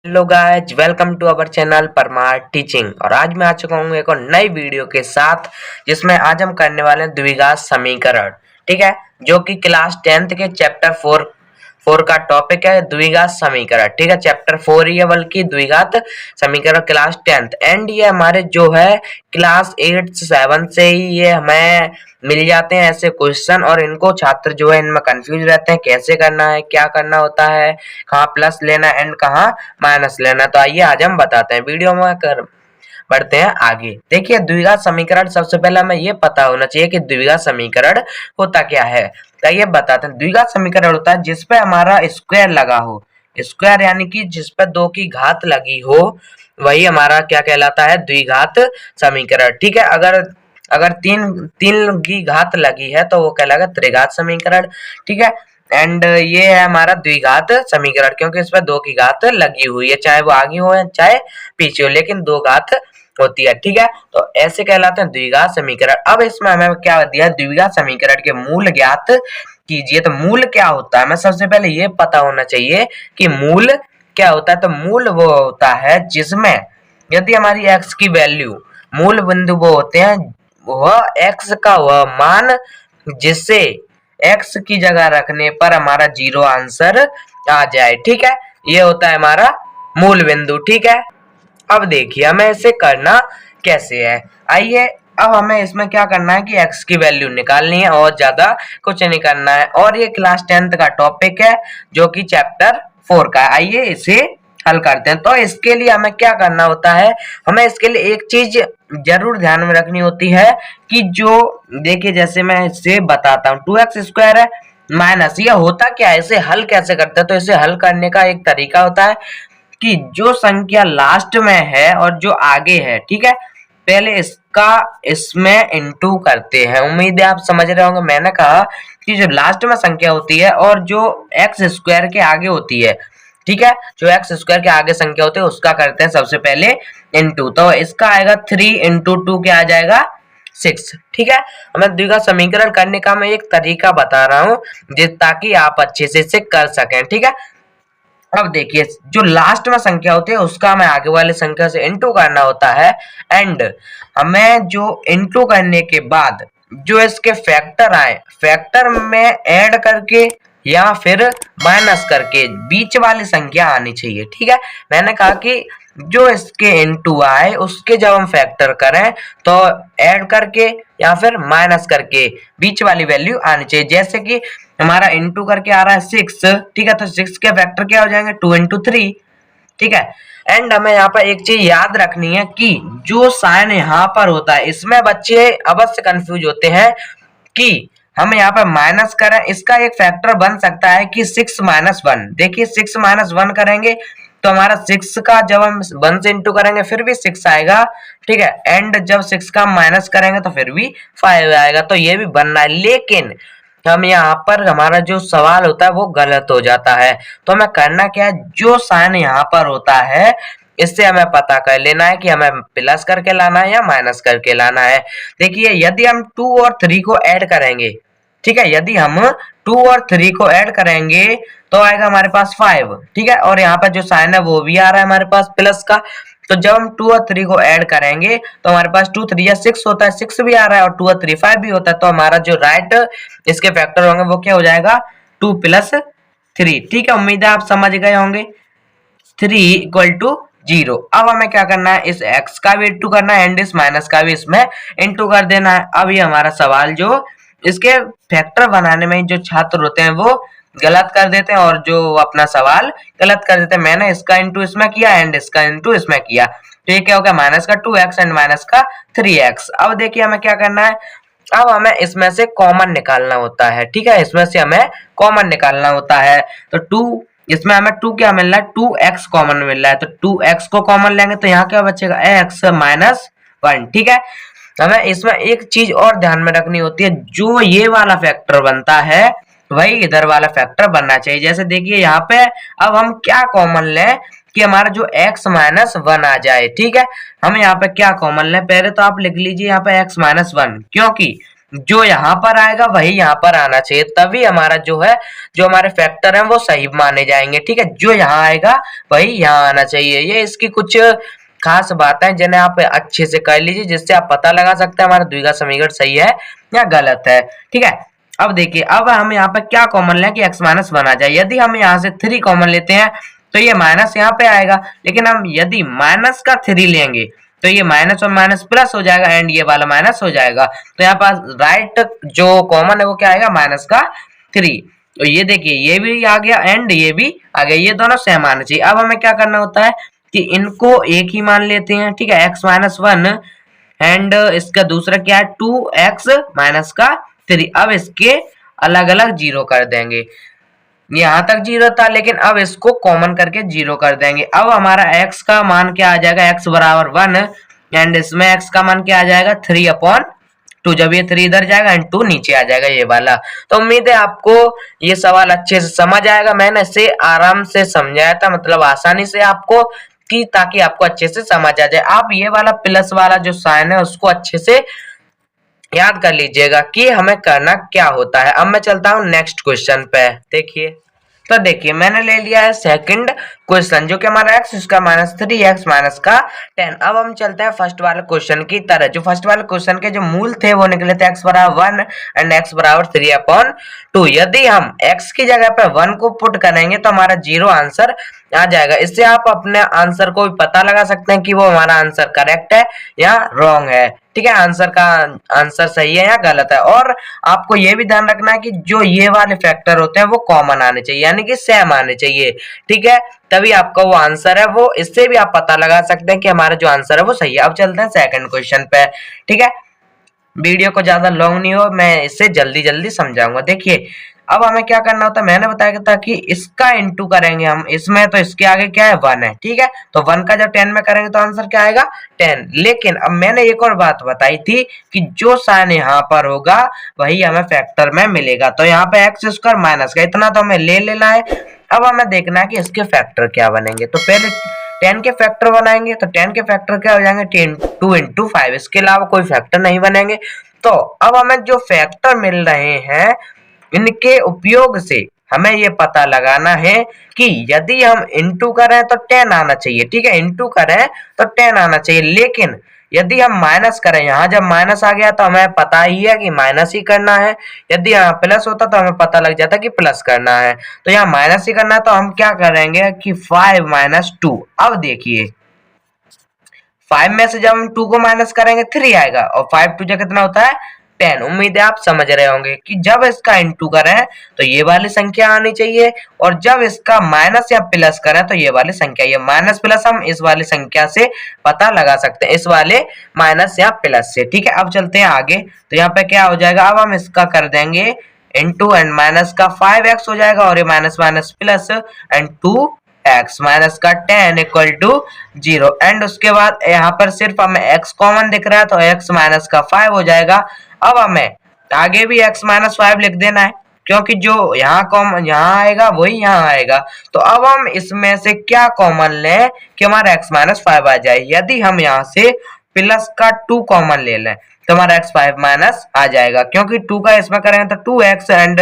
Hello guys, welcome to our channel Parmar teaching. और आज मैं आ चुका हूँ एक और नई वीडियो के साथ, जिसमें आज हम करने वाले हैं द्विघात समीकरण। ठीक है, जो कि क्लास 10th के चैप्टर 4 का टॉपिक है द्विघात समीकरण। ठीक है, चैप्टर 4 ही है, बल्कि द्विघात समीकरण क्लास 10th। एंड ये हमारे जो है क्लास 8 7 से ही ये हमें मिल जाते हैं ऐसे क्वेश्चन, और इनको छात्र जो है इनमें कंफ्यूज रहते हैं कैसे करना है, क्या करना होता है, कहाँ प्लस लेना है एंड कहाँ माइनस लेना। तो आइए आज हम बताते हैं, वीडियो में कर बढ़ते हैं आगे। देखिए, द्विघात समीकरण सबसे पहले हमें ये पता होना चाहिए कि द्विघात समीकरण होता क्या है। तो ये बताते हैं, द्विघात समीकरण होता है जिसपे हमारा स्क्वायर लगा हो। स्क्वायर यानी कि जिसपे 2 की घात लगी हो, वही हमारा क्या कहलाता है, द्विघात समीकरण। ठीक है, अगर अगर तीन तीन की घात लगी है तो वो कहलाएगा त्रिघात समीकरण। ठीक है, एंड ये है हमारा द्विघात समीकरण, क्योंकि इस पर 2 की घात लगी हुई है, चाहे वो आगे हो चाहे पीछे हो, लेकिन 2 घात होती है। ठीक है, तो ऐसे कहलाते हैं द्विघात समीकरण। अब इसमें हमें क्या दिया, द्विघात समीकरण के मूल ज्ञात कीजिए। तो मूल क्या होता है, हमें सबसे पहले ये पता होना चाहिए कि मूल क्या होता है। तो मूल वो होता है जिसमें यदि हमारी x की वैल्यू, मूल बिंदु वो होते हैं वह x का वह मान जिससे x की जगह रखने पर हमारा 0 आंसर आ जाए। ठीक है, ये होता है हमारा मूल बिंदु। ठीक है, अब देखिए हमें इसे करना कैसे है। आइए, अब हमें इसमें क्या करना है कि x की वैल्यू निकालनी है, और ज्यादा कुछ नहीं करना है। और ये क्लास 10th का टॉपिक है जो कि चैप्टर 4 का है। आइए इसे हल करते हैं। तो इसके लिए हमें क्या करना होता है, हमें इसके लिए एक चीज जरूर ध्यान में रखनी होती है कि जो देखिए, जैसे मैं इसे बताता हूँ, 2x स्क्वायर है माइनस, ये होता क्या है, इसे हल कैसे करते हैं। तो इसे हल करने का एक तरीका होता है कि जो संख्या लास्ट में है और जो आगे है, ठीक है, पहले इसका इसमें इनटू करते हैं। उम्मीद है आप समझ रहे होंगे। मैंने कहा कि जो लास्ट में संख्या होती है और जो एक्स स्क्वायर के आगे होती है, ठीक है, जो एक्स स्क्वायर के आगे संख्या होती है उसका करते हैं सबसे पहले इनटू। तो इसका आएगा 3 इंटू 2 क्या आ जाएगा, 6। ठीक है, मैं द्विघात समीकरण करने का मैं एक तरीका बता रहा हूँ ताकि आप अच्छे से इसे कर सकें। ठीक है, अब देखिए, जो लास्ट में संख्या होती है उसका हमें आगे वाली संख्या से इनटू करना होता है। एंड हमें जो इनटू करने के बाद जो इसके फैक्टर आए, फैक्टर में ऐड करके या फिर माइनस करके बीच वाली संख्या आनी चाहिए। ठीक है, मैंने कहा कि जो इसके इनटू आए उसके जब हम फैक्टर करें तो ऐड करके या फिर माइनस करके बीच वाली वैल्यू आनी चाहिए। जैसे कि हमारा इनटू करके आ रहा है 6, ठीक है, तो 6 के फैक्टर क्या हो जाएंगे, 2 इंटू 3। ठीक है, एंड हमें यहाँ पर एक चीज याद रखनी है कि जो साइन यहाँ पर होता है इसमें बच्चे अवश्य कंफ्यूज होते हैं कि हम यहाँ पर माइनस करें, इसका एक फैक्टर बन सकता है कि 6 माइनस 1। देखिए, 6 माइनस 1 करेंगे तो हमारा 6 का जब हम 1 से इंटू करेंगे फिर भी 6 आएगा। ठीक है, एंड जब 6 का माइनस करेंगे तो फिर भी 5 आएगा। तो ये भी बनना है, लेकिन हम यहाँ पर हमारा जो सवाल होता है वो गलत हो जाता है। तो हमें करना क्या है, जो साइन यहाँ पर होता है इससे हमें पता कर लेना है कि हमें प्लस करके लाना है या माइनस करके लाना है। देखिए, यदि हम 2 और 3 को ऐड करेंगे, ठीक है, यदि हम 2 और 3 को ऐड करेंगे तो आएगा हमारे पास 5। ठीक है, और यहाँ पर जो साइन है वो भी आ रहा है हमारे पास प्लस का। तो जब हम 2 और 3 को ऐड करेंगे तो हमारे पास 2 3 या 6 होता है, 6 भी आ रहा है, और 2 और 3 5 भी होता है। तो हमारा जो राइट इसके फैक्टर होंगे वो क्या हो जाएगा, 2 प्लस 3। ठीक है, उम्मीद है आप समझ गए होंगे। 3 इक्वल टू 0। अब हमें क्या करना है, इस x का भी इंटू करना है एंड इस माइनस का भी इसमें इंटू कर देना है। अब ये हमारा सवाल जो इसके फैक्टर बनाने में जो छात्र होते हैं वो गलत कर देते हैं और जो अपना सवाल गलत कर देते हैं। मैंने इसका इंटू इसमें किया एंड इसका इंटू इसमें किया, तो ये क्या हो गया, माइनस का 2x एंड माइनस का 3x। अब देखिए हमें क्या करना है, अब हमें इसमें से कॉमन निकालना होता है। ठीक है, इसमें से हमें कॉमन निकालना होता है। तो 2, इसमें हमें 2 क्या मिल रहा है, 2x कॉमन मिल रहा है। तो 2x को कॉमन लेंगे तो यहाँ क्या बचेगा, x माइनस 1। ठीक है, हमें इसमें एक चीज और ध्यान में रखनी होती है, जो ये वाला फैक्टर बनता है वही इधर वाला फैक्टर बनना चाहिए। जैसे देखिए यहाँ पे अब हम क्या कॉमन लें कि हमारा जो x माइनस 1 आ जाए। ठीक है, हम यहाँ पे क्या कॉमन लें, पहले तो आप लिख लीजिए यहाँ पे x माइनस 1, क्योंकि जो यहाँ पर आएगा वही यहाँ पर आना चाहिए, तभी हमारा जो है जो हमारे फैक्टर हैं वो सही माने जाएंगे। ठीक है, जो यहाँ आएगा वही यहाँ आना चाहिए। ये इसकी कुछ खास बातें हैं जिन्हें आप अच्छे से कर लीजिए, जिससे आप पता लगा सकते हैं हमारा द्विघात समीकरण सही है या गलत है। ठीक है, अब देखिए, अब हम यहाँ पे क्या कॉमन लें कि x माइनस 1 आ जाए। यदि हम यहाँ से 3 कॉमन लेते हैं तो ये माइनस यहाँ पे आएगा, लेकिन हम यदि माइनस का 3 लेंगे तो ये माइनस और माइनस प्लस हो जाएगा एंड ये वाला माइनस हो जाएगा। तो यहाँ पास राइट जो कॉमन है वो क्या आएगा, माइनस का 3। तो ये देखिए, ये भी आ गया एंड ये भी आ गया, ये दोनों सेम आना चाहिए। अब हमें क्या करना होता है कि इनको एक ही मान लेते हैं। ठीक है, x माइनस 1 एंड इसका दूसरा क्या है 2x माइनस का 3। अब इसके अलग अलग जीरो कर देंगे। यहाँ तक जीरो था, लेकिन अब इसको कॉमन करके जीरो कर देंगे। अब हमारा x का मान क्या आ जाएगा, x बराबर 1 एंड इसमें x का मान क्या आ जाएगा 3/2। जब ये 3 इधर जाएगा एंड 2 नीचे आ जाएगा, ये वाला। तो उम्मीद है आपको ये सवाल अच्छे से समझ आएगा। मैंने इसे आराम से समझाया था, मतलब आसानी से आपको, कि ताकि आपको अच्छे से समझ आ जाए। आप ये वाला प्लस वाला जो साइन है उसको अच्छे से याद कर लीजिएगा कि हमें करना क्या होता है। अब मैं चलता हूँ नेक्स्ट क्वेश्चन पे। देखिए, तो देखिए मैंने ले लिया है सेकंड क्वेश्चन, जो कि हमारा x इसका -3 x माइनस का 10। अब हम चलते हैं फर्स्ट वाले क्वेश्चन की तरह। जो फर्स्ट वाले क्वेश्चन के जो मूल थे वो निकले थे x बराबर 1 एंड x बराबर 3/2। यदि हम x की जगह पे 1 को पुट करेंगे तो हमारा 0 आंसर आ जाएगा। इससे आप अपने आंसर को भी पता लगा सकते हैं कि वो हमारा आंसर करेक्ट है या रॉन्ग है। ठीक है, आंसर सही है या गलत है। और आपको ये भी ध्यान रखना है कि जो ये वाले फैक्टर होते हैं वो कॉमन आने चाहिए, यानी कि सेम आने चाहिए। ठीक है, तभी आपका वो आंसर है वो, इससे भी आप पता लगा सकते हैं कि हमारा जो आंसर है वो सही है। अब चलते हैं सेकंड क्वेश्चन पे। ठीक है, वीडियो को ज्यादा लॉन्ग नहीं हो, मैं इससे जल्दी जल्दी समझाऊंगा। देखिए, अब हमें क्या करना होता है, मैंने बताया था कि इसका इंटू करेंगे हम इसमें, तो इसके आगे क्या है 1 है। ठीक है, तो 1 का जब 10 में करेंगे तो आंसर क्या आएगा 10। लेकिन अब मैंने एक और बात बताई थी कि जो साइन यहाँ पर होगा वही हमें फैक्टर में मिलेगा। तो यहाँ पे x² माइनस का इतना तो हमें ले लेना है। अब हमें देखना है कि इसके फैक्टर क्या बनेंगे। तो पहले 10 के फैक्टर बनाएंगे, तो 10 के फैक्टर क्या हो जाएंगे 2 × 5। इसके अलावा कोई फैक्टर नहीं बनेंगे। तो अब हमें जो फैक्टर मिल रहे हैं इनके उपयोग से हमें ये पता लगाना है कि यदि हम इंटू करें तो 10 आना चाहिए। ठीक है, इंटू करें तो 10 आना चाहिए। लेकिन यदि हम माइनस करें, यहाँ जब माइनस आ गया तो हमें पता ही है कि माइनस ही करना है। यदि यहाँ प्लस होता तो हमें पता लग जाता कि प्लस करना है। तो यहाँ माइनस ही करना है, तो हम क्या करेंगे कि 5 - 2। अब देखिए, 5 में से जब हम 2 को माइनस करेंगे 3 आएगा, और 5 2 कितना होता है 10। उम्मीद है आप समझ रहे होंगे कि जब इसका इंटू करें तो ये वाली संख्या आनी चाहिए, और जब इसका माइनस या प्लस करें तो ये वाली संख्या, ये माइनस प्लस हम इस वाली संख्या से पता लगा सकते हैं, इस वाले माइनस या प्लस से। ठीक है, अब चलते हैं आगे। तो यहाँ पे क्या हो जाएगा, अब हम इसका कर देंगे इंटू एंड माइनस का 5x हो जाएगा, और ये minus minus plus and 2x minus का 10 = 0। एंड उसके बाद यहाँ पर सिर्फ हमें x कॉमन दिख रहा है, तो x माइनस का 5 हो जाएगा। अब हमें आगे भी x माइनस 5 लिख देना है, क्योंकि जो यहाँ कॉमन यहाँ आएगा वही यहाँ आएगा। तो अब हम इसमें से क्या कॉमन लें कि हमारा x माइनस 5 आ जाए। यदि हम यहाँ से प्लस का 2 कॉमन ले लें तो हमारा x 5 माइनस आ जाएगा, क्योंकि 2 का इसमें करेंगे तो 2x एंड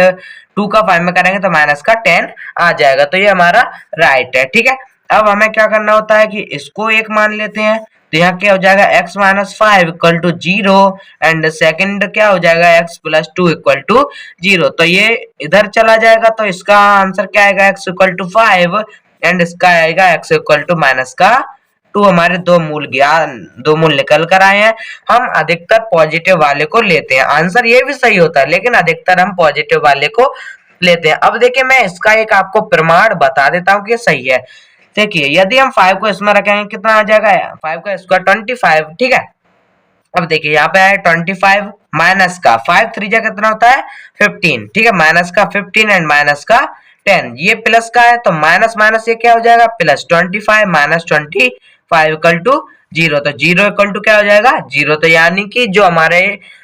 2 का 5 में करेंगे तो माइनस का 10 आ जाएगा। तो ये हमारा राइट है। ठीक है, अब हमें क्या करना होता है कि इसको एक मान लेते हैं। तो यहाँ क्या हो जाएगा x माइनस 5 = 0 एंड सेकंड क्या हो जाएगा x + 2 = 0। तो ये इधर चला जाएगा, तो इसका आंसर क्या आएगा x = 5 एंड इसका आएगा x = माइनस का 2। हमारे दो मूल निकल कर आए हैं। हम अधिकतर पॉजिटिव वाले को लेते हैं। आंसर ये भी सही होता है, लेकिन अधिकतर हम पॉजिटिव वाले को लेते हैं। अब देखिए, मैं इसका एक आपको प्रमाण बता देता हूँ कि सही है। देखिए, यदि हम 5 को इसमें रखेंगे कितना आ जाएगा 5 का स्क्वायर 25। ठीक है, अब देखिए यहाँ पे है 25 माइनस का 5 3 जा कितना होता है 15। ठीक है, माइनस का 15 एंड माइनस का 10। ये प्लस का है तो माइनस माइनस ये क्या हो जाएगा प्लस 25 माइनस 25 = 0। तो 0 = क्या हो जाएगा 0। तो यानी कि जो हमारे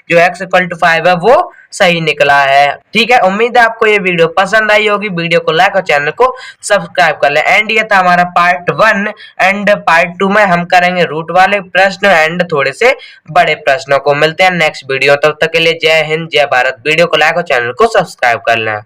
जो x = 5 है वो सही निकला है। ठीक है, उम्मीद है आपको ये वीडियो पसंद आई होगी। वीडियो को लाइक और चैनल को सब्सक्राइब कर लें। एंड ये था हमारा पार्ट 1 एंड पार्ट 2 में हम करेंगे रूट वाले प्रश्न एंड थोड़े से बड़े प्रश्नों को। मिलते हैं नेक्स्ट वीडियो, तब तक के लिए जय हिंद जय भारत। वीडियो को लाइक और चैनल को सब्सक्राइब कर लें।